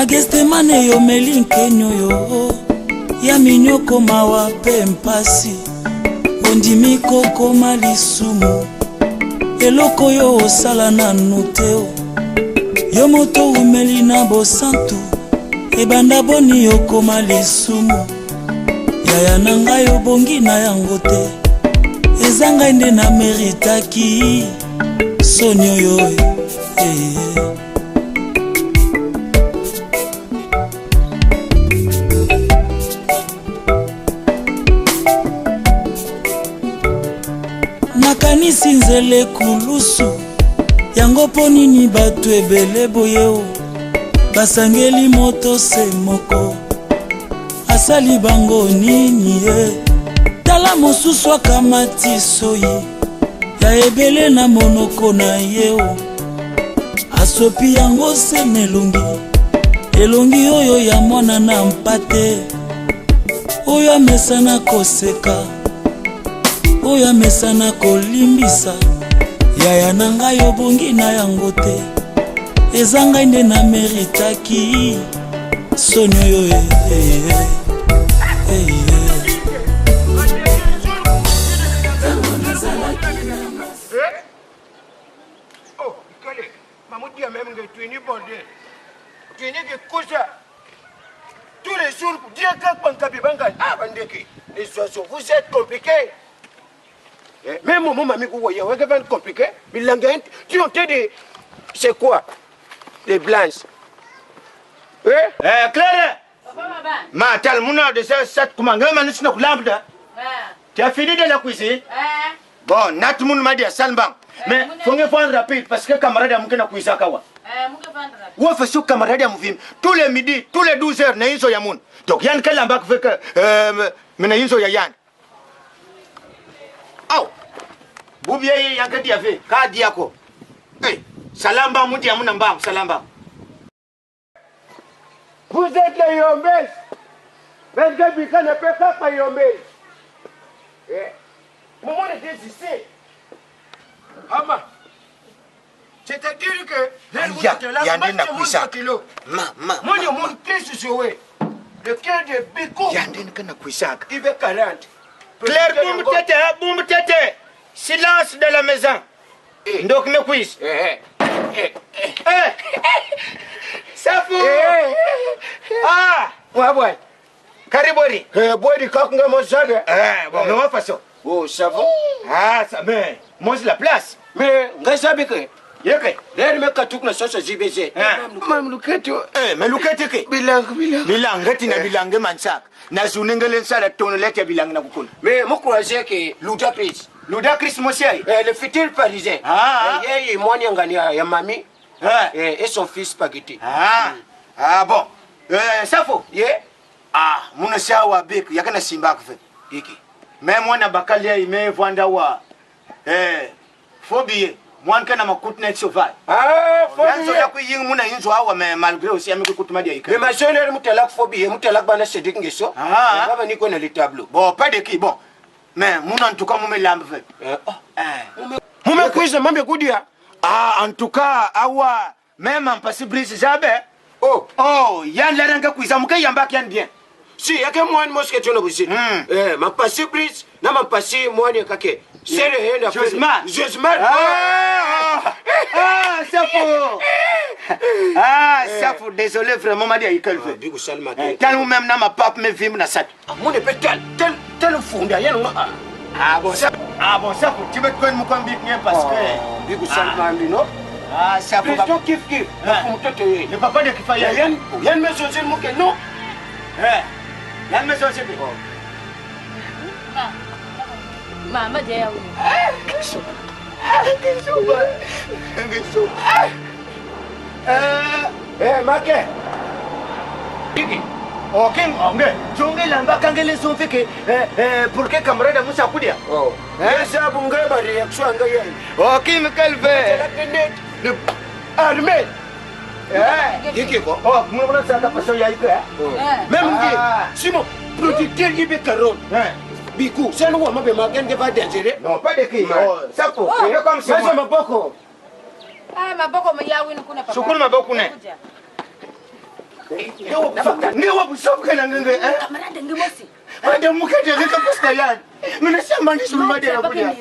Magestemane yo melinkenyo yo ya minyoko mawa pe mpasi ondimi koko malisumu eloko yo osala na noteo yo moto umeli na bosantu ebanda boni yo koma lisumu yaya na ngai obongi na yango te ezanga nde na meritaki soni oyo nakanisi nzele kulusu yango po nini bato ebele boye basangeli moto se moko asali bango nini tala mosusu akamati soyi ya ebele na monoko na ye asopi yango se elongi oyo ya mwana na mpate oyo amesana koseka oyo amesana kolimbisa yaya na ngai obongi na yango te ezanga nde na meritaki soni oyo tous les jours pour dire les oiseaux, vous êtes compliqués. Même mon mamie, vous voyez, vous êtes compliqué. Tu ont dit, c'est quoi? Les blanches. Claire! Ma tal mouna de cette commande, tu as fini de la cuisine? Bon, Nat Moun m'a dit à Salbang. Mais il faut que faire rapide parce que camarade a mouké na cuisine kawa. Où fait ce camarade à mouvim? Tous les midis, tous les 12 heures, naïso yamoun. Donc Yann Kalambak fait que naïso yayan. Oh! Boubier Yankati a fait, Kadiako. Hey, Salamba Mouti Amounamba, Salamba. Vous êtes les Yombés. Mais que Bika ne peut pas Yombés. Moment de désister. Ama. C'est-à-dire que moi, je monte plus sur eux. Le cœur de Biko. Il veut 40. Claire, boum tete. Silence de la maison. Donc, me quiz. Ça fout. Ah. Ouais. Karibori. Boy, du coq, on bon, de façon. Oh, ça va. Ah, ça mais moi, c'est la place. Mais, Gazabi, Yeke. L'air me katouk na sauce JBG. Mam Luketo. Mais Luketo. Bilang. Retina bilang mansak. Na zunengelen sala tonelete bilang na kukun. Mais moi, croisais que Ludacris. Ludacris, monsieur. Le futur parisien. Et moi, il y a mamie. Et son fils spaghetti. Bon. Ça faut. Mon sawa bik, yakana simbak fait. Iki. Mais moi, na bakalia, il me vanda wa. Phobie. Moi, je suis un cheval. Je suis un cheval, mais malgré aussi, je suis un cheval. Mais ma soeur, je suis un phobie, je suis un sédique. Je suis un tableau. Bon, pas de qui, bon. Mais moi, en tout cas, je suis un cheval. En tout cas, même en passé brise jamais. Oh, il y a un laranga qui est bien. Si, il y a que moi, moi, ce que tu as dit. Ma passé brise, non, ma passé, moi, il y a que. C'est le Josman. Ça faut. Désolé, vraiment, m'a dit à Ikel. Quand même, ma pape me vit, na sat. Mon épée, tel fond derrière. Bon, ça faut. Tu me connais mon combi parce que. Bigou Salma, non? Ça faut. Président Kif. Le papa de Kifaya. Yann me choisit mon que non? Yann me choisit. Mama dia. Maké. Iki. Ok, Jonge lamba kangele so feke pour que camarade Moussa Koudia. Ça bunga ba réaction ngaya. Ok, me calve. Le armée. Iki ko. Mon ça ta passion ya ika. Même Simon, producteur ibe caron. Bikou, c'est nous, on m'a pas désirer. Non, pas de qui. Ça faut. Comme ça. Ça m'a beaucoup. Maboko myawi kuna papa. Shukuru maboko ne. Ngewa busoka na ngenge. Kamarada ngemosi. Ande mukete ngeke pasta yan. Mina shamba ni sulma de abuja.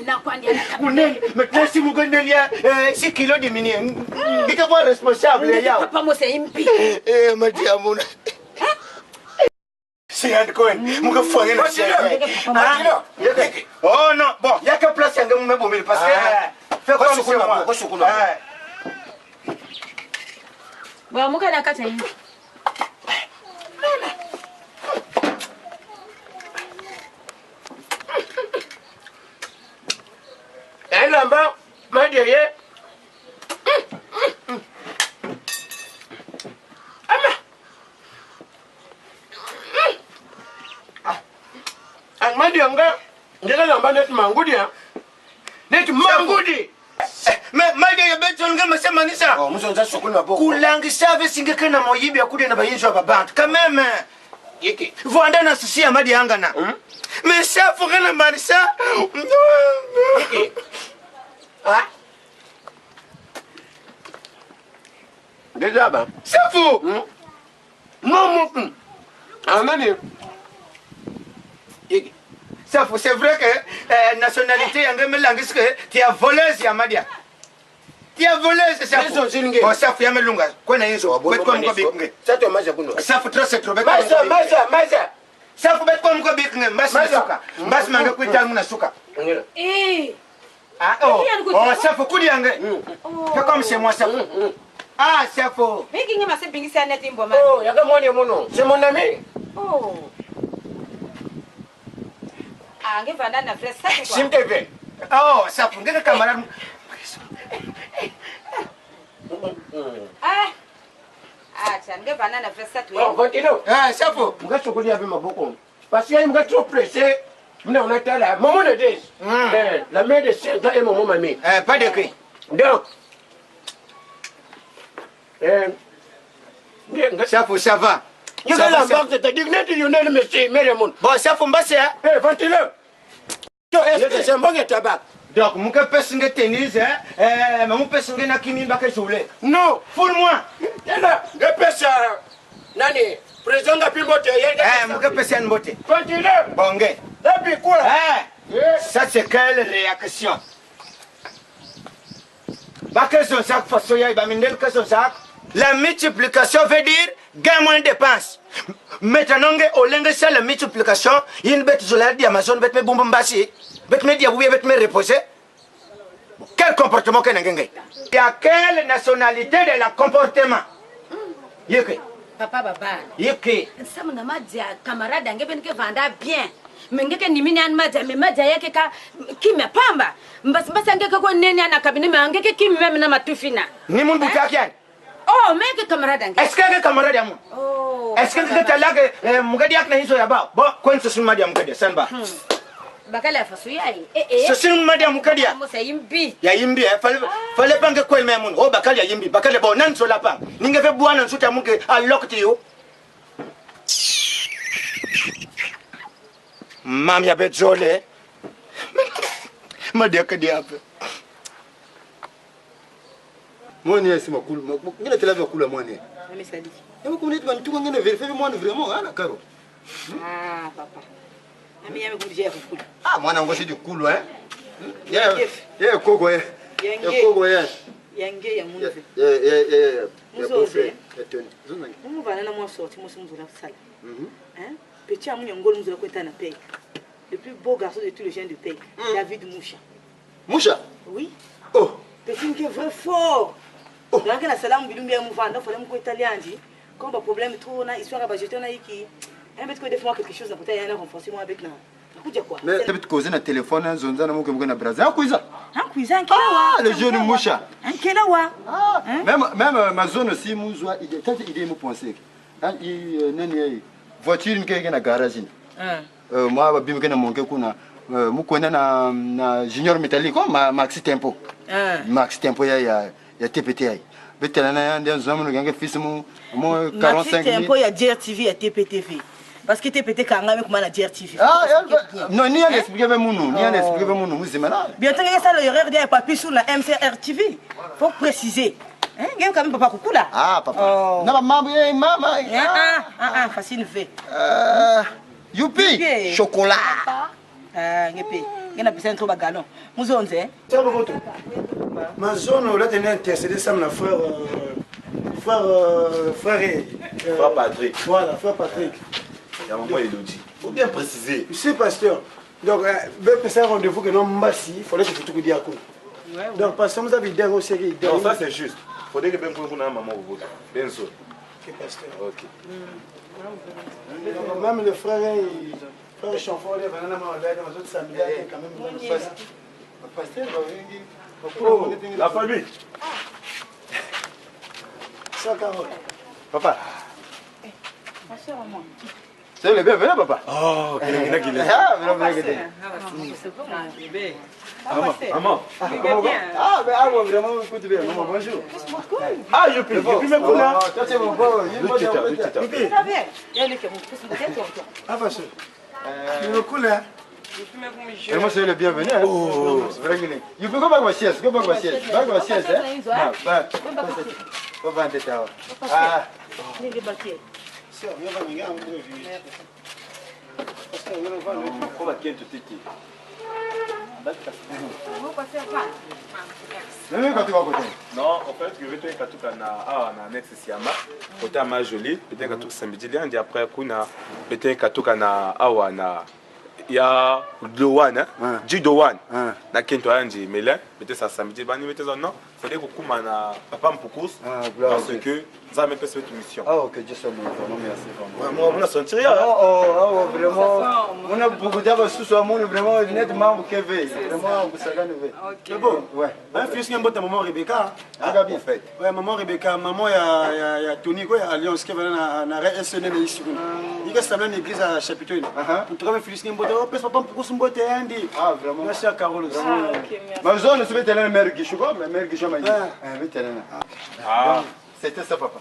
Kunene, maintenant si vous connaissez 6 kilos de mini. Ngeke pas responsable ya. Papa mo se impi. Madi amuna. C'est un coin. Muka foyer na chien. Oh non, bon, il y a que place ngeke mu bombe parce que fais comme c'est moi. Bon, muka na kata yi. Elle en bas, ma derrière. Madi anga, ndela lamba net mangudi ya. Net mangudi. Mais Madi ya beto ngema sema nisa. Oh, muzonza sokuna boko. Kulangisa ave singeke na moyibi ya kude na bayinjo babantu. Quand même. Yeki. Voanda na sisi ya Madi anga na. Mais ça faut rien marisa. Yeki. Ah. Déjà ba. C'est fou. Non. Amani. Yeki. C'est fou, c'est vrai que nationalité yangeme langis que tu as volé ya Madia. Tu as volé c'est ça. Bon ça faut yame lunga. Kona hizo. Beto kwa mko bikunge. Ça te mange kuno. Ça faut trop c'est trop. Maza. Ça faut beto kwa mko bikunge. Mbasi suka. Mbasi manga kuita muna suka. Ah oh. Oh ça faut kudi yange. C'est comme c'est moi ça. Ah ça faut. Mais qui m'a sepingi sa net imbo ma. Oh, yaka mwani mono. C'est mon ami. Oh. Ah, nge vanda na frère ça quoi. Sim TV. Oh ça faut ngeke camarade. Tiens, nge vanda na frère ça tu. Oh, Vantino. Ah ça faut. Mga sokoli ya bima boko. Parce que mga trop pressé. On a là. Maman de 10. La mère de 5 ans et maman mamie. Pas de cri. Donc. Ça faut ça va. You got la banque de dignité, you know le monsieur, Meremon. Bon ça faut mbasser. Ventilo. C'est un bon tabac. Donc mon que personne tennis mais mon personne na kimi ba que jouler. Non, Pour moi. là, le pesa nani, président de Pimbote, Mon que personne boté. Ventilo. Bongé. Et puis quoi? Ça c'est quelle réaction? Ba que son sac façon ya ba mindel que son sac. La multiplication veut dire gain moins de dépenses. Maintenant au lingue ça la multiplication, il y a une bête de la Amazon bête me bombe mbasi. Bête me dia bouiller bête me reposer. Quel comportement que n'engenge? Il y a quelle nationalité de la comportement? Yeke. Papa baba. Yeke. Sama na madia camarade nge ben ke vanda bien. Mengeke nimini an madia me madia yake ka kime pamba. Mbasa ngeke ko neni ana kabine me ngeke kime na matufina. Ni mun buta kian. Oh, meke camarade nge. Est-ce que camarade amu? Oh. Est-ce que tu as là que mugadi ak na hizo ya ba? Bon, quoi ce suma dia mugadi sanba. Bakala fasu yayi. Ce suma dia mugadi. Mo se yimbi. Ya yimbi fallait pas que quoi même mon. Oh bakali ya yimbi, bakali bon nan so la pa. Ninge fe bwana nsuta muke a lokti yo. Mam ya betzole. Madia ka dia pe. Mwani ya sima kulu, ngine tela vya kula mwani. Mami sadi. Yama kumuleti bantuka ngine vérifier mwani vraiment ana karo. Ah, papa. Ami yame kumjia kukula. Ah mwana ngoshi di kulu Yeah, kogo ya. Ya kogo ya. Yange ya munze. Ya Muzoze. Ya toni. Zona. Mumu vana na mwa sorti musu muzula sala. Hein? Petit amu nyongolo muzula kwenta na paye. Le plus beau garçon de tous les gens de paye, David Moucha. Moucha? Oui. Oh. Petit qui est vrai fort. Donc la salam bilumbi ya muvanda fallait mu italien dit. Quand le problème trop na histoire ba jeter na yiki. Un bête que des fois quelque chose na peut-être yana renforcer moi avec na. Kuja quoi? Mais tu peux te causer na téléphone zonza na muke mukena Brazil. Akuiza. Kuiza nkela wa. Le jeune Moucha. Nkela wa. Même ma zone aussi muzwa idée. Tant idée mu penser. Nani voiture nke na garage. Moi bimke na monke kuna mukona na junior métallique Maxi Tempo. Maxi Tempo ya TPT. Betela na ya ndio zamu ngenge fils mu 45 Maxi Tempo ya DRTV ya TPTV. Parce que TPT kanga me kuma na DRTV. Non ni on expliquer même nous, ni on expliquer même nous muzima na. Bien tant que ça l'erreur de papier sur la MCR TV. Faut préciser. Hein, quand même papa coucou là. Ah, papa. Oh. Non, maman. Facile fait. Youpi, chocolat. Ngepe. Ngena pesa ntro ba galon. Muzonze. Tiens, Boboto. Ma zone, là, tu es intercédé, ça, mon frère. Frère Patrick. Voilà, frère Patrick. Il y a un moment, il le dit. Il faut bien préciser. Tu sais, pasteur. Donc, c'est un rendez-vous que non, Mbassi, il fallait que tu te dises à quoi. Donc, pasteur, vous avez dit au série. Non, ça c'est juste. Il faudrait que bien qu'on ait un maman au vote. Bien sûr. Ok, pasteur. Ok. Même le frère, frère Chanfort, il va dans les autres samedis, quand même. Pasteur, Oh, la famille. Papa. C'est le bienvenu, papa. Oh, qu'il est qu'il est. Ah, bienvenue. Maman. Ah, vraiment, écoute bien. Maman, bonjour. Ah, Youpi même là. Toi, c'est mon beau. Ah, pasteur. Il est cool, hein? Vraiment, c'est le bienvenu. Oh, c'est vrai que you peux go back my sieste. Go back my sieste. Back my sieste, hein? Go back the tower. Ah. Sœur, viens voir, regarde, on va pasteur, viens voir. On va quitter tout petit. Même quand tu vas à côté. Non, en fait, je vais te dire que tu as un next Siama, côté à ma jolie, peut-être que tu as samedi, et après, peut-être que tu as il y a Dowan, Jidowan, na Kento Anji, mais là, peut-être ça samedi, mais peut-être non, il faudrait que tu aies papa Mpoukus, parce que ça a même fait cette mission. Ah, ok, je salue, vraiment merci. Moi, on a senti rien. Oh, vraiment. On a beaucoup d'avants sous soi, vraiment, honnêtement, vous avez vraiment, vous savez, C'est bon? Ouais. Un fils qui est ta maman Rebecca. Ah, bien fait. Ouais, maman Rebecca, maman, il y a Tony, quoi, Alliance, qui va dans la SNL ici. Il y a une église à Chapiteau. On trouve un fils qui est on peut papa pour son beauté, Andy. Ah, vraiment. Merci à Carole aussi. Ma zone, c'est la mère Guichou, la mère Guichou m'a dit. Ah, c'était ça, papa.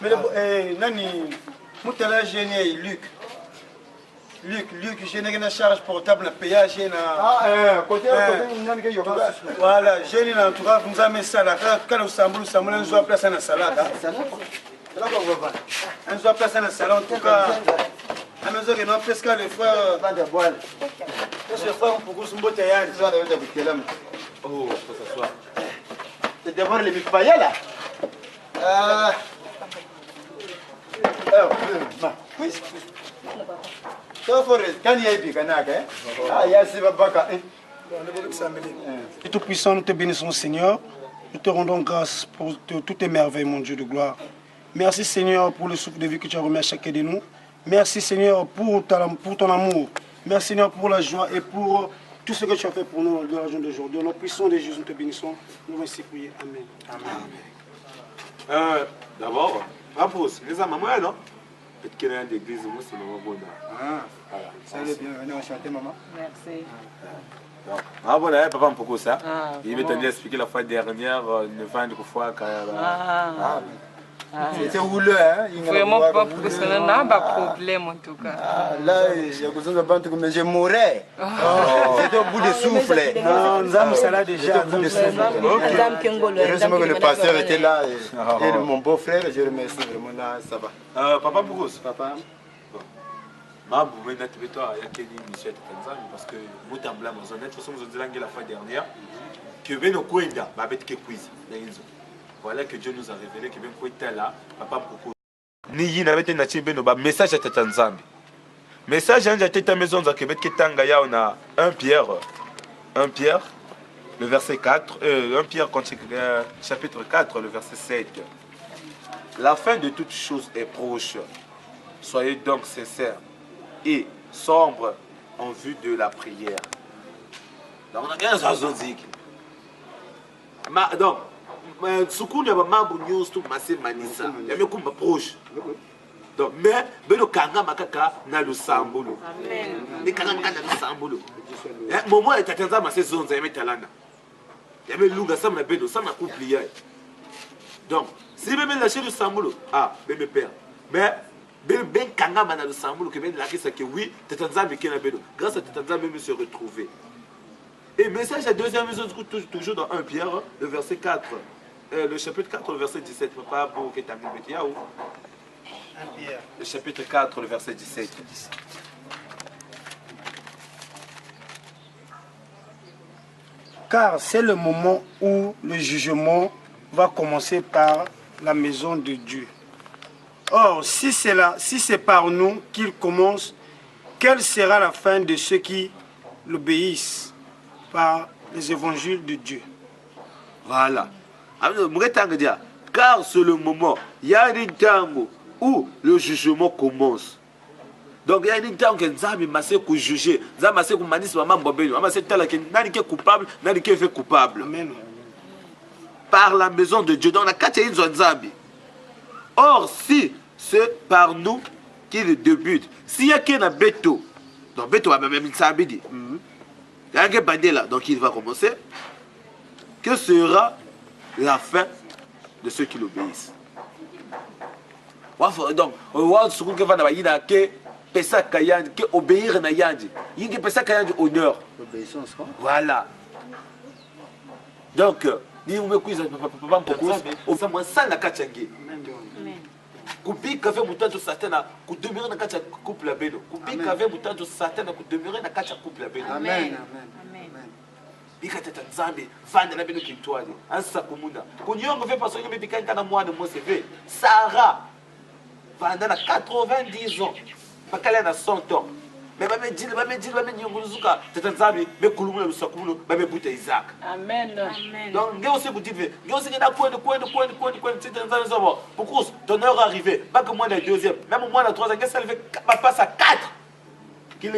Mais Nani, Moutala génie, Luc, j'ai une charge portable, un péage. Ah, côté, voilà, j'ai une en tout cas, vous avez ça là, quand nous sommes, nous avons place à la salade. Nous avons place à la salade, en tout cas. À mesure que nous avons presque les frères. Les frères ont beaucoup de beauté. oh, faut s'asseoir. C'est d'abord les bipayas là. Et tout puissant, nous te bénissons, Seigneur. Nous te rendons grâce pour toutes tes merveilles, mon Dieu de gloire. Merci, Seigneur, pour le souffle de vie que tu as remis à chacun de nous. Merci, Seigneur, pour ton amour. Merci, Seigneur, pour la joie et pour tout ce que tu as fait pour nous dans la journée d'aujourd'hui. Au nom puissant de Jésus, nous te bénissons. Nous allons ainsi prier. Amen. Amen. D'abord, Papous, les amants, non? Peut-être qu'il y a une église, moi, c'est maman bonne. Salut, bienvenue, enchanté, maman. Merci. Ah bon, papa Mpoukou, ça. Il m'a entendu expliquer la fois dernière, une fois c'était houleux, hein? Vraiment pas professionnel, n'a pas de problème en tout cas. Là, il y a besoin de banque, mais je mourrais. C'était au bout de souffle. Non, nous avons ça là déjà. Heureusement que le pasteur était là. Et mon beau-frère, je remercie vraiment là, ça va. Papa Mpoukou, Papa. Ma boumé n'a pas toi, il y a quelle mission de Tanzanie parce que vous t'emblez à Amazon. De toute façon, vous avez dit la fois dernière que Beno Kouenda va être que quiz. Voilà que Dieu nous a révélé que Ben Koueta là, papa Mpoukou. Ni n'a pas été Beno ba message à Tanzanie. Message à ta maison de Québec qui tanga ya on a 1 Pierre, le verset 4, 1 Pierre chapitre 4, le verset 7. La fin de toute chose est proche. Soyez donc sincères et sobre en vue de la prière. Donc, on a bien ça, donc, Soukoun, il y a mambo news, tout massé manissa. Il y a même comme proche. Donc, mais, le kanga makaka na le sambolo. Le kanga na le sambolo. Momo est attendu à ces zones, il y a même talana. Il y a même lunga, ça m'a bédo, ça m'a couplé. Donc, si même lâcher le sambolo, ah, même père. Mais, ben kanga mana le sambolo, que ben la question que oui, Tanzanie qui est bédo. Grâce à Tanzanie, même se retrouver. Et message à deuxième maison, toujours dans 1 Pierre, le verset 4. le chapitre 4, le verset 17. Papa, pour que tu as mis le chapitre 4, le verset 17. Car c'est le moment où le jugement va commencer par la maison de Dieu. Or, si c'est par nous qu'il commence, quelle sera la fin de ceux qui l'obéissent par les évangiles de Dieu? Voilà. Car c'est le moment, il y a un temps où le jugement commence. Donc il y a un temps que Nzambi m'a jugé, Nzambi m'a dit que coupable, nani qui est fait coupable. Amen. Par la maison de Dieu, dans la quatrième Nzambi. Or, si c'est par nous qu'il débute, s'il y a qu'un béto, donc béto va même Nzambi dit, il y a un bandé là, donc il va commencer. Que sera la fin de ceux qui l'obéissent? Donc, pesa kayandi que obéir na yandi yingi pesa kayandi honneur L'obéissance, quoi. voilà. Donc ni umekuiza papa mpoko ofa mwansa na kachangi kupika ve mutanto satana ku demeurer na kacha couple la beno kupika ve mutanto satana ku demeurer na kacha couple la beno. Amen. Bika tata Nzambe vanda na beno kitwali ansa kumunda kunyongo ve paso ngi bika kana mwana mose ve Sarah vanda na 90 ans. Bakale na 100 ans. Mais ba me nyonguluzuka tata Nzambe be kulumula lusakumulo ba me buta Isaac. Amen. Donc ngeo se vous dites ngeo se na kwende tata Nzambe zabo. Pourquoi ton heure arrivé pas que moi la deuxième, même moi la troisième, ngeo ça levé ba passe à 4. Qui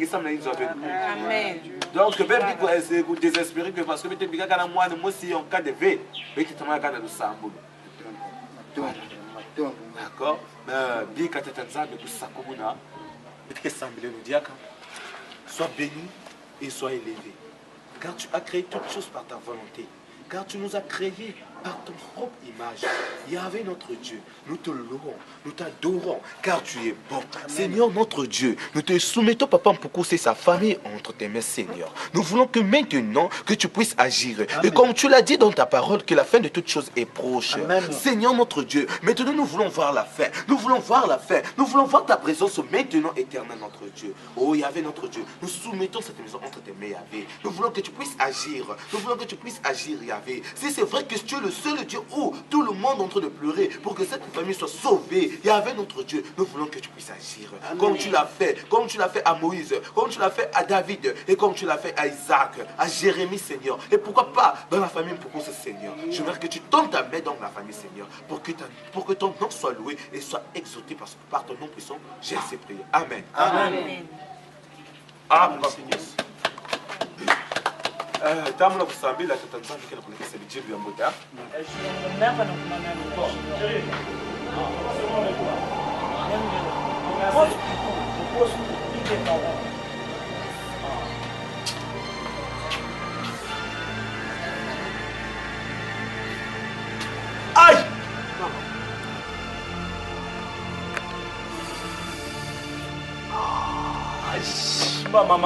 sam na inzo. Amen. Donc même dit que c'est vous désespérer que parce que te bika kana moi si en cas de V, mais qui tama kana lusambulo. D'accord? Bika tata Nzambe kusakumuna que semblait nous dire sois béni et sois élevé, car tu as créé toutes choses par ta volonté, car tu nous as créés par ton propre image. Yahvé notre Dieu, nous te louons, nous t'adorons, car tu es bon. Amen. Seigneur notre Dieu, nous te soumettons Papa Mpoko et sa famille entre tes mains, Seigneur. Nous voulons que maintenant que tu puisses agir. Amen. Et comme tu l'as dit dans ta parole, que la fin de toutes choses est proche. Amen. Seigneur notre Dieu, maintenant nous voulons voir la fin. Nous voulons voir la fin. Nous voulons voir ta présence maintenant éternelle, notre Dieu. Oh Yahvé notre Dieu, nous soumettons cette maison entre tes mains, Yahvé. Nous voulons que tu puisses agir. Nous voulons que tu puisses agir, Yahvé. Si c'est vrai que tu es le seul Dieu où tout le monde est en train de pleurer pour que cette famille soit sauvée, Yahvé notre Dieu, nous voulons que tu puisses agir. Amen. Comme tu l'as fait à Moïse, comme tu l'as fait à David et comme tu l'as fait à Isaac, à Jérémie, Seigneur. Et pourquoi pas dans la famille pour ce Seigneur. Je veux que tu tends ta main dans la famille, Seigneur, pour que ton nom soit loué et soit exalté parce que par ton nom puissant, j'ai assez prié. Amen. Amen. Amen. Seigneur. Tamula kusambila tata Nzambe kile kulekesa bijibu ya mboda. Aïe! Mama.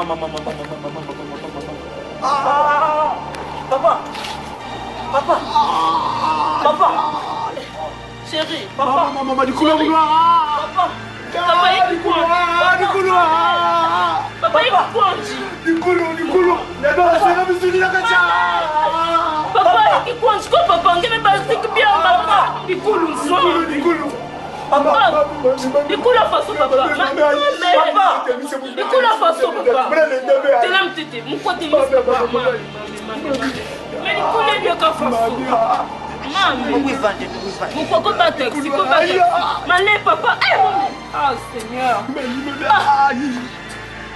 Papa! Chérie, Papa! Maman, du couloir! Papa! Papa, il couloir! Du couloir! Papa, il couloir! Du couloir! D'abord, c'est la musique de la gacha! Papa, il couloir! Je comprends pas, on ne pas se bien, papa! Du couloir! Papa! Du couloir façon, papa! Papa! Du couloir façon, papa! Tu l'aimes, tété, mon côté, mais du couloir, il y a qu'à façon! Mon coco pas taxi, papa. Malé papa. Ah Seigneur.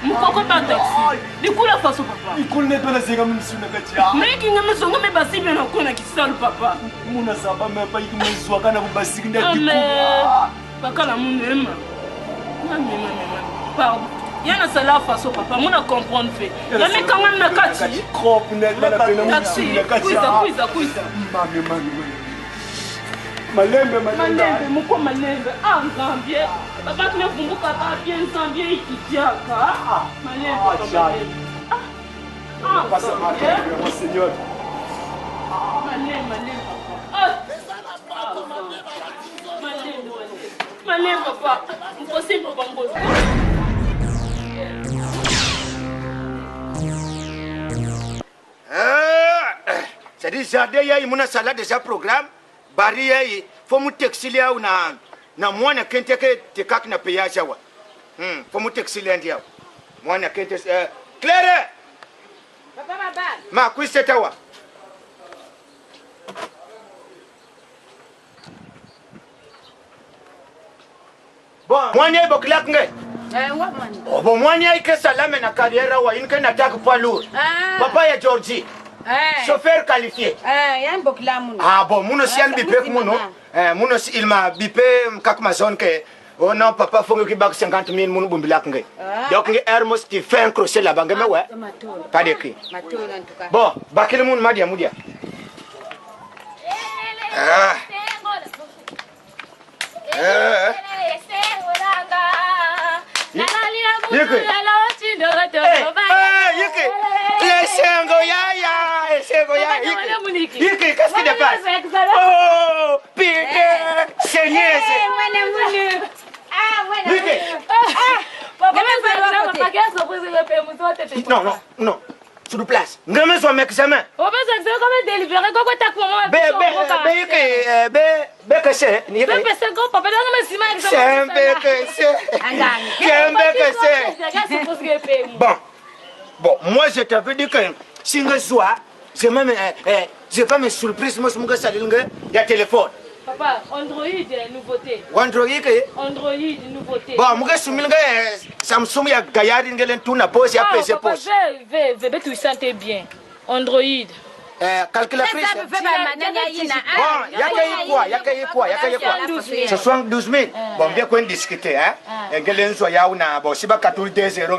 Mon coco pas taxi. Du coup la façon papa. Il coule net dans la série comme une gatia. Mais qui ne me sont pas bassi bien encore qui seul papa. Mon asaba même pas il me soit quand vous bassi net du coup. Papa la mon même. Pardon. Il y a une façon papa, moi je comprends fait. Il y a quand même un kati. Crop net dans la péninsule. Kuisa. Malembe. Moko malembe. Ah, Zambie. Papa tu me kumbuka pas bien Zambie ikidiaka. Malembe. Ah, passe ma Seigneur. Malembe. Allez, papa. Impossible, Bango. C'est-à-dire, jardin, il y a une salade déjà programme. Barrière, il faut me textiler ou na moi na kente que te kak na payage wa. Faut me textiler ndia. Moi na kente Claire. Papa baba. Ma kuise tawa. Bon, moi ne boklak nge. Bon, moi ne que salame na carrière wa inke na tak poids lourd. Papa ya Georgie. Chauffeur qualifié. Ah bon, mon aussi il bipé mon mon aussi il m'a bipé kak ma zone que oh non papa faut que bak 50 000 mon bumbilak nge. Donc nge Hermos qui fait un crochet là-bas nge ouais. Pas de cri. Bon, bakile mon madia mudia. Qu'est-ce qui te passe? Oh, Peter, Seigneur. Non, non, non. Sur place. Je me suis un examen. On va s'examiner comme délibéré. Comment t'as comment? Bon, moi je t'avais dit que si je sois, je vais pas me surprise, moi je me salue, il y a téléphone. Papa, Android, nouveauté. Android, Android, nouveauté. Bon, moi je suis Samsung, il y a Gaillard, il y a tout na pose, il y a PC pose. Tu sentez bien. Android. Calculatrice. Bon, il y a quoi? C'est 72 000. Bon, bien qu'on discute, hein. Et que les soya ou na, bon, si pas 14 000,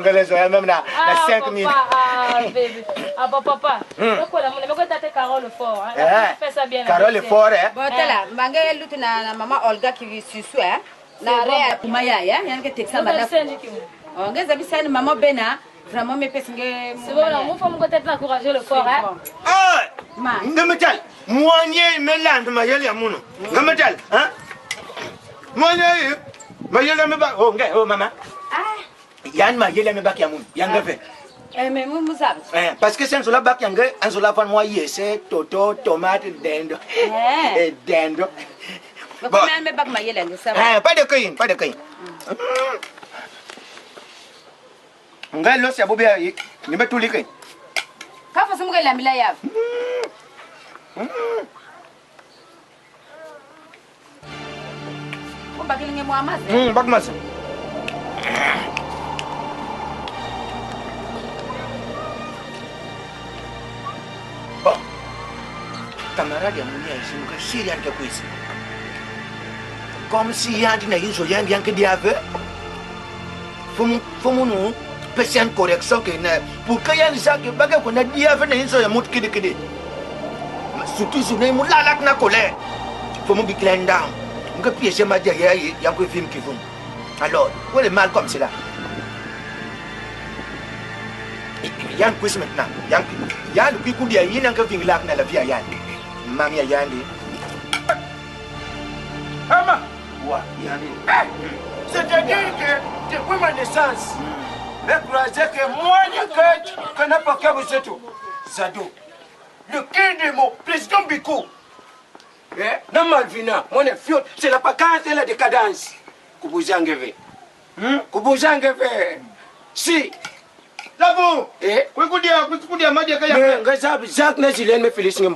même na 5 000. Ah, papa. Pourquoi la monnaie t'as Carole fort, hein? Fais ça bien. Carole fort, hein. Bon, t'es là. Mangé lutte na maman Olga qui suit, hein. Na réa kumaya, ya, y a un que texte madame. On gagne ça maman Bena. Vraiment, mes personnes. C'est bon, là, mon femme peut-être encourager le fort, hein? Ah! Ngametal, moi, je me lance, ma yelle à mon. Ngametal, hein? Moi, ma yelle à me bat. Oh, maman. Ah! Yann, ma yelle à me bat, Yamoun. Yann, fait. Mais moi, vous savez. Parce que c'est un sola bac, Yann, un sola fan, moi, c'est toto, tomate, dendo. Et dendo. Bon, mais bac, ma yelle, ça va. Pas de cueillir, pas de cueillir. Ngai lo sia bobe ai ni betuli kai ka fa sumu la mila ya ko bakili nge muamaz bak mas bon camarade ya munia isimu ka shiri anke kwisi comme si yandi na yiso yandi yanke diave fomu no patient correction que pour que y ça que baga qu'on a dit avec une chose mot kidi surtout sur les moulak na colère faut me clean down on peut piéger ma derrière il y a un film qui vont alors où est mal comme cela il y a un quiz maintenant il y a le coup il y a une que vient là dans la vie à Yann mamie Yann ama wa Yann c'est-à-dire que depuis ma naissance le croisé que moi, je n'ai pas qu'à vous être Zado. Le cœur de mon président Bikou. Dans Malvina, mon fiot, c'est la vacance et la décadence. Kouboujangevé. Kouboujangevé. Si. Là-bas. Vous dites, ma dieu, Jacques n'a jamais me félicité.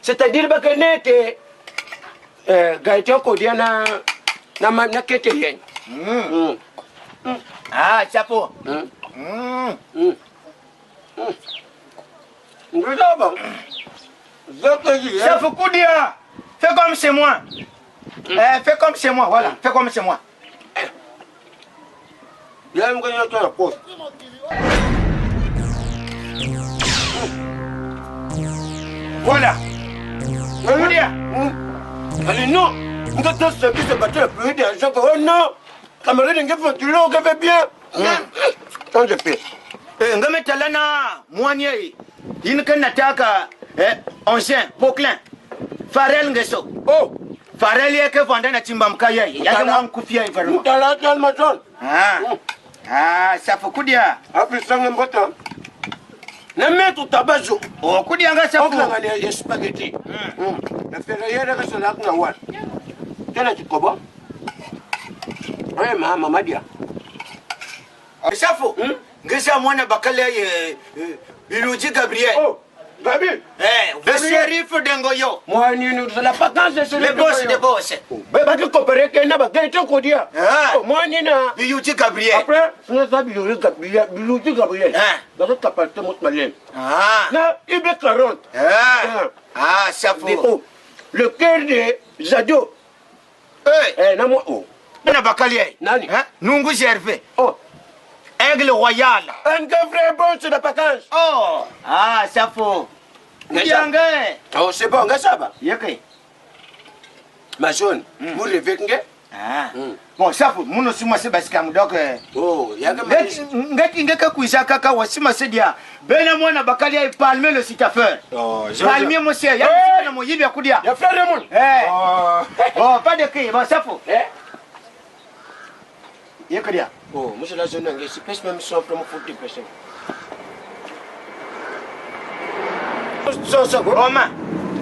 C'est-à-dire que n'était Gaëtan Kodiana n'a pas été. Ah, chapeau. Chef Koudia, fais comme c'est moi. Fais comme c'est moi, voilà. Fais comme c'est moi. Voilà. Koudia. Allez, non. Vous êtes tous ceux qui se battent le plus d'argent. Oh non. Camarade, tu l'as fait bien. Quand je fais. Je vais te là, moi, il y a un attaque ancien, Poquelin, Farel Ngesso. Oh, Fareli ke vanda na timba mkaya. Yake mwa kufia hivyo. Mutala calme ton. Ça faut kudia. Après ça ngembota. Na metu tabazo. Oh kudia nga ça faut. Onga ngani spaghetti. Na ferrière ka sana kuna wan. Tena chikobo. Mama madia. Ça faut. Ngesa mwana bakale Biluji Gabriel. Oh, Gabi. Le shérif d'Engoyo. Moi, nous la vacance de le boss de boss. Bah, tu compares qu'il n'a pas gagné quoi dire. Moi, Nina. Biluji Gabriel. Après, on a Biluji Gabriel. Biluji Gabriel. Bah, tu captes mon malin. Là, il est 40. Ça faut. Le cœur de Zado. Non, moi, oh. Na bakalier. Nani? Nungu Gervais. Oh. Aigle royal. Un vrai bon sur la vacance. Oh. Ça faut. Oh, c'est bon, ça va. Yake. Ma zone, vous rêvez que? Bon, ça faut. Mon aussi, moi, c'est parce que donc. Oh, yaka. Ngeka kuisha kaka wasima sedia. Bena mwana bakali ay palmer le citafeur. Oh, palmier monsieur, ya na mo yibi akudia. Ya frère Raymond. Oh, pas de cri, bon ça faut. Yakadia. Oh, monsieur la zone, je pèse même sans vraiment foutre de personne.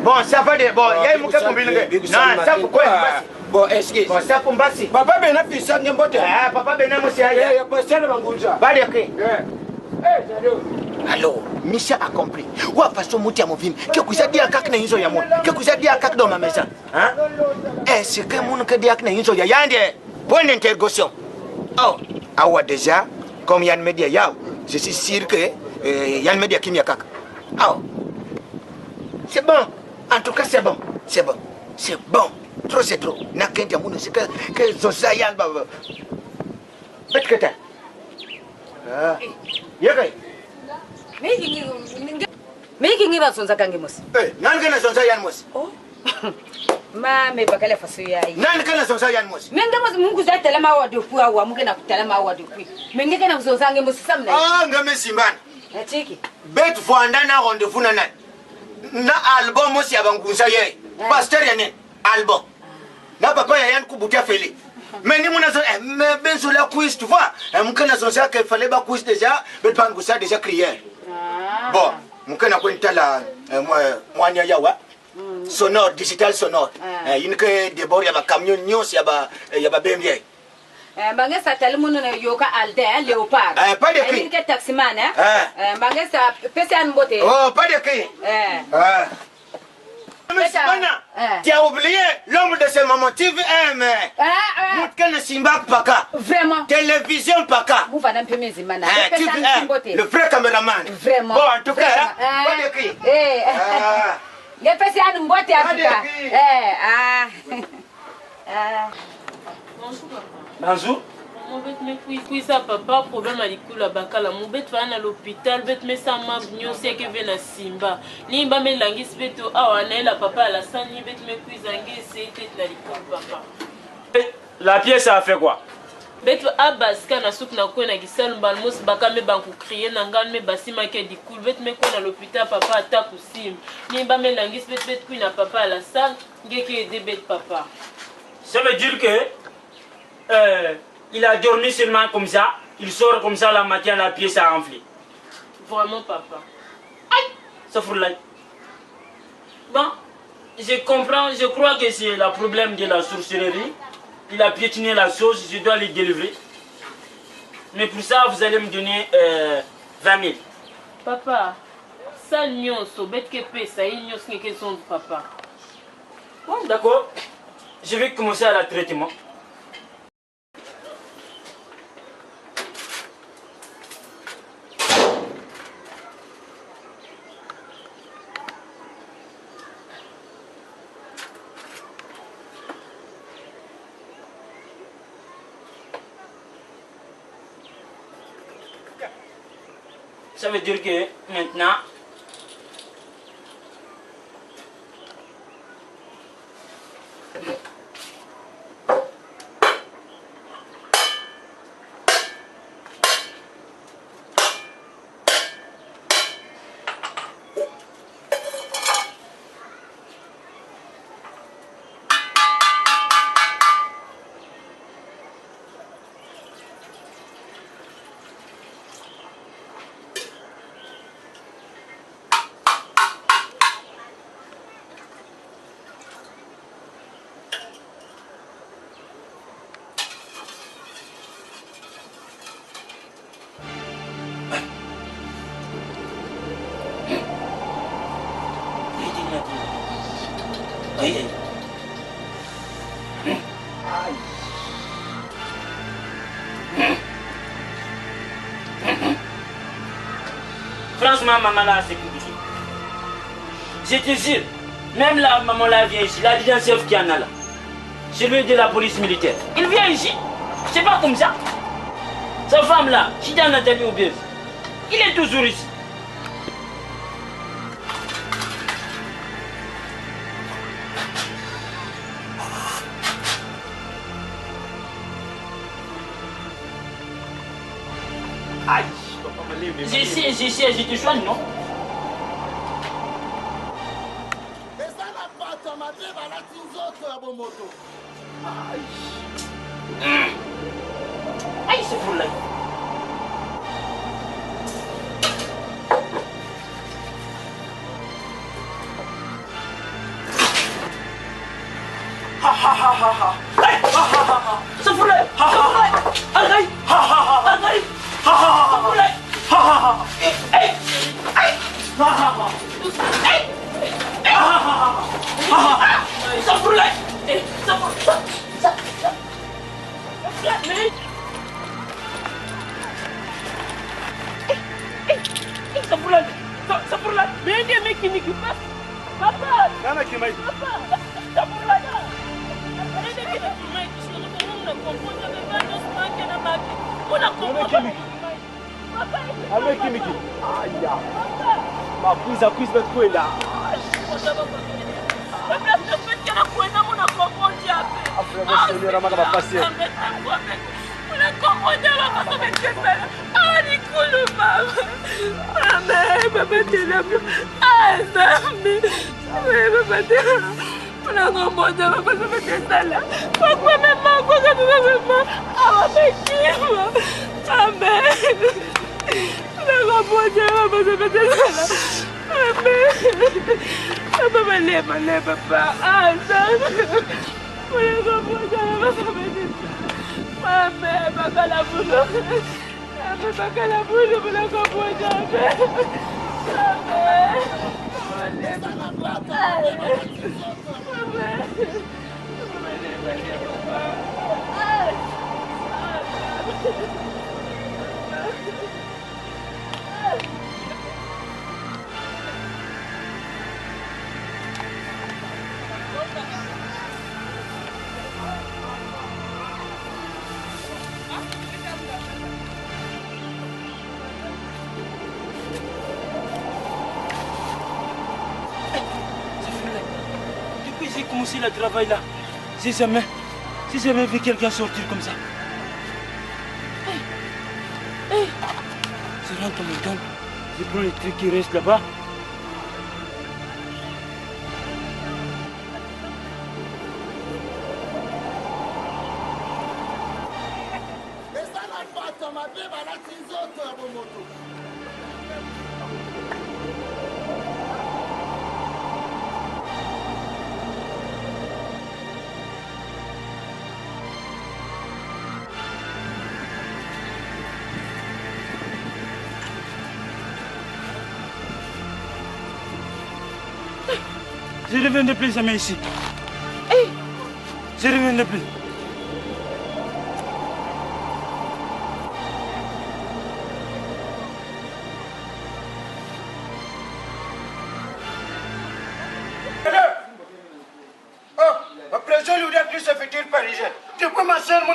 Bon, ça va de bon, il y a mon cap mobile. Non, ça faut quoi? Bon, est-ce que bon, ça pour mbasi. Papa ben a fait ça n'importe. Papa ben a monsieur. Il y a pas ça dans Bangunja. Pas de cri. Alors, Misha a compris. Wa façon mouti à mon film. Que vous avez dit à kak na inzo ya mon. Que vous avez dit à kak dans ma maison. Hein? Est-ce que mon que dit à kak na inzo ya yande? Bonne interrogation. Oh, awa déjà, comme Yann Media yao, je suis sûr que Yann Media qui m'y a kak. Oh, c'est bon. En tout cas, c'est bon. C'est bon. C'est bon. Trop, c'est trop. N'a qu'un diamant, c'est que Zosa Yann va. Bête que t'as. Yaka. Miki ngiba sonza kange musi. Nani kana sonza Yann musi? Oh. Ma me bakale faso yayi. Nani kana sonza Yann musi? Menga musi mungu za telema wa dofu wa mungu na kutelema wa dofu. Menga kana sonza nge musi samna. Ngame simbana. Chiki. Bet fanda na rendez-vous na nan. Na album musi abangunza ye. Pasteur yanen album. Na papa ya Yann kubutia feli. Mais ni mona mais ben sur la quiz tu vois. Mukana sonza qu'il fallait ba quiz déjà, bet pangusa déjà crier. Bon, mukana kwenta la mwanya yawa. Sonore, digital sonore. Il que des bords, il y a des camions, il y a des BMW. Bange sa telemunu na yoka alde léopard. Pas de cri. Il que taximan bange sa pese an bote. Oh, pas de cri. Tu as oublié l'homme de ce moment, TVM. Moutkene Simbak Paka. Vraiment. Télévision Paka. Vous venez un peu mes imana. Le vrai caméraman. Vraiment. Bon, en tout cas, pas de cri. Les pesi an mbote Afrika. Bonjour. Mon bête me kuisa papa problème à l'école bakala mon bête va à l'hôpital bête me ça m'a venu c'est que vient Simba ni ba me langis bête awa na la papa à la salle ni bête me kuisa ngé c'est tête la l'école papa. La pièce a fait quoi? Bête abaska na souk na ko na gisal mbal mos baka me banku crier na ngal me basima ke di cool bête me ko na l'hôpital papa attaque sim ni ba me langis bête kui na papa à la salle ngé que aider bête papa. Ça veut dire que il a dormi seulement comme ça, il sort comme ça la matin, la pièce a enflé. Vraiment papa. Aïe, ça fout là. Bon, je comprends, je crois que c'est le problème de la sorcellerie. Il a piétiné la chose, je dois les délivrer. Mais pour ça, vous allez me donner 20 000. Papa, ça nyonso, bête que paie, ça y nyonso n'est que son papa. Bon, d'accord. Je vais commencer à la traitement. Ça veut dire que maintenant, Aïe, aïe. Franchement, maman là, c'est compliqué. Je te jure, même la maman là vient ici, l'adjudant-chef qui en a là, celui de la police militaire, il vient ici. C'est pas comme ça. Sa femme là, qui est Nathalie Oubieuse, il est toujours ici. Aïe, je sais, je te soigne, non? Aïe, c'est pour là. Ha ha ha ha ha. Aïe, ha ha ha ha. C'est pour là. Ha ha ha. Aïe, ha ha ha. Aïe, ha ha ha. C'est pour là. Ha ha ha. Aïe, aïe. Ha ha ha. Aïe. Ha ha ha. Ha ha ha. C'est pour là. C'est pour ça. Mais ça pour la mais il y a un mec qui passe. Papa, papa, ça pour la Depuis que j'ai commencé le travail là, j'ai jamais vu quelqu'un sortir comme ça. Je rentre dans mon camp, je prends les trucs qui restent là-bas. Je ne reviendrai plus jamais ici. Je ne reviendrai plus. Ma plaisir lui dire plus ce futur parisien. Depuis ma soeur, mon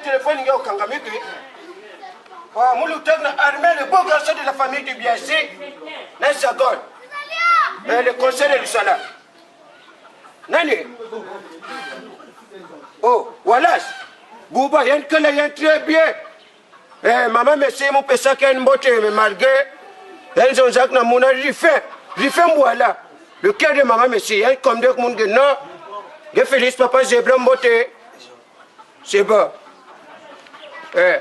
téléphone, il y a au Kangamiki. Mon lieutenant armé, le beau garçon de la famille du Biassi, n'est-ce pas? Le conseil du Salah. Nani? Oh, Wallace. Bouba, il y a très bien. Maman, merci, mon père, qui a une beauté, mais malgré, ils ont Jacques Namouna, Riffin, voilà. Le cœur de maman, merci, il y a comme deux monde, non. Je félicite papa, j'ai blanc beauté. C'est bon. Ah!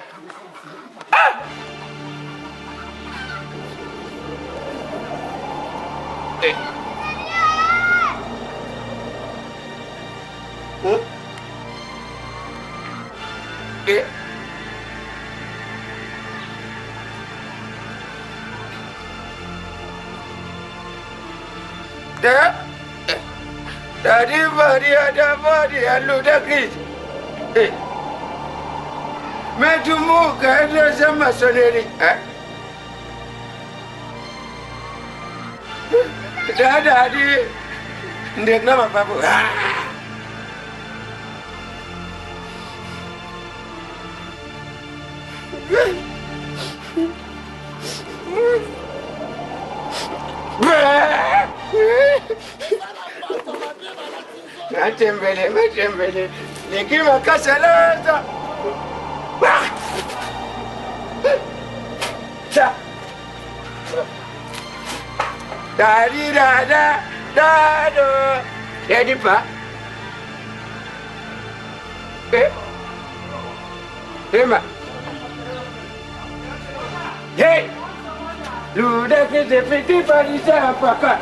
Daddy body, I look at it. Mais tu moques, elle est maçonnerie. Daddy, ndek na mapapu. Matembele. Nikima kasalata. Daddy, dado. Daddy pa. Emma. Hey. Luda que te petit parisa papa.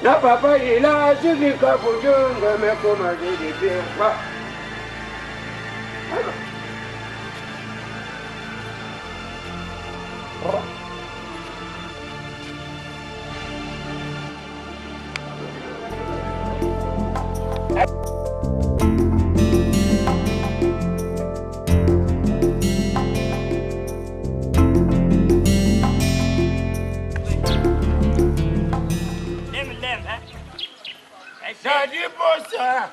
Na papa il a suivi Kabujunga me comme des bien pas. Daddy bossa.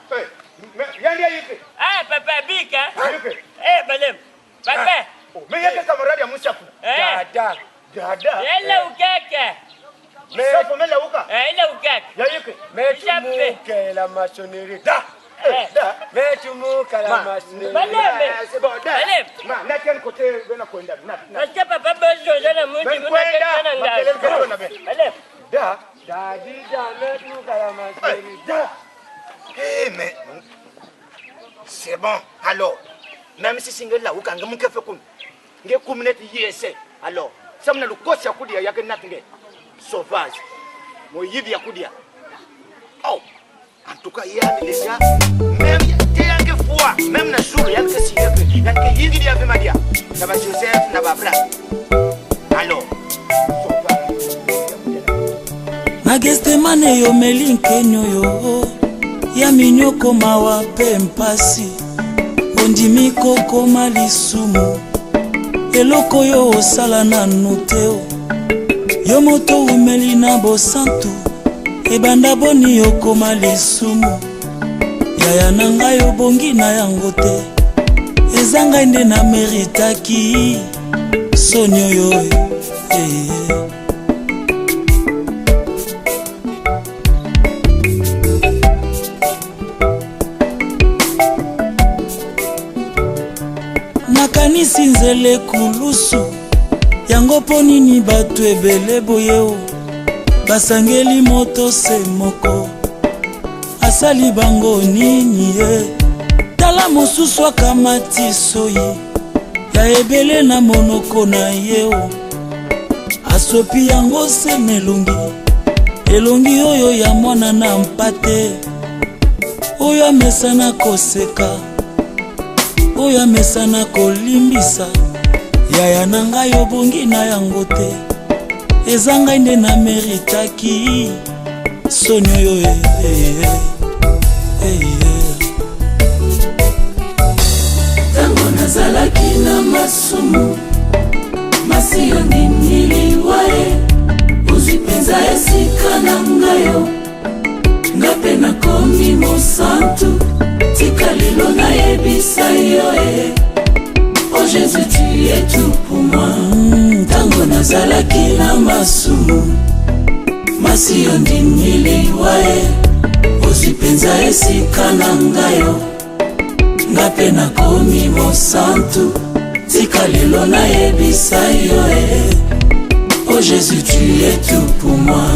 Ah, papa big hein? Madame. Papa. Mais il y a des camarades à Moussa. Dada. Elle est au caca. Mais ça faut mettre la ouka. Elle est au caca. Mais tu moques la maçonnerie. Mais tu moques la maçonnerie. C'est bon. Na quel côté de la Konda? Parce que papa besoin de la moitié. Daddy, tu moques la maçonnerie. Eh mais c'est bon. Alors, même si single la ouka ngamu kefe kun. Nge kumnet yese. Alors, ça me le coach ya kudia ya kenatinge. Sauvage. Mo yivi ya kudia. Oh, en tout cas, il y a déjà même quelques fois, même le jour, il y a que si il y a que yivi ya madia. Ça va Joseph na babra. Alors, nagestemane yo melinkenyo yo ya minyoko mawa pe mpasi ondimi kokoma lisumu eloko yo osala nanu te yo moto umeli na bosantu ebanda boni yokoma lisumu yaya na ngai obongi na yango te eza ngai nde na meritaki soni oyo nakanisi nzele kulusu yango mpo nini bato ebele boye basangeli moto se moko asali bango nini ye tala mosusu akamati soyi ya ebele na monoko na ye asopi yango se na elongi oyo ya mwana na mpate oyo amesana koseka oyo amesana kolimbisa yaya na ngai obongi na yango te eza ngai nde na meritaki soni oyo tango nazalaki na masumu masi yo ndimiliwa ozwi mpenza esika na ngayo nga mpe nakomi mosantu tika lelo nayebisa yo Oh Jésus, tu es tout pour moi. Tango nazalaki na masumu masi yo ndimiliwa ozwi mpenza esika na ngayo nga mpe nakomi mosantu tika lelo nayebisa yo Oh Jésus, tu es tout pour moi.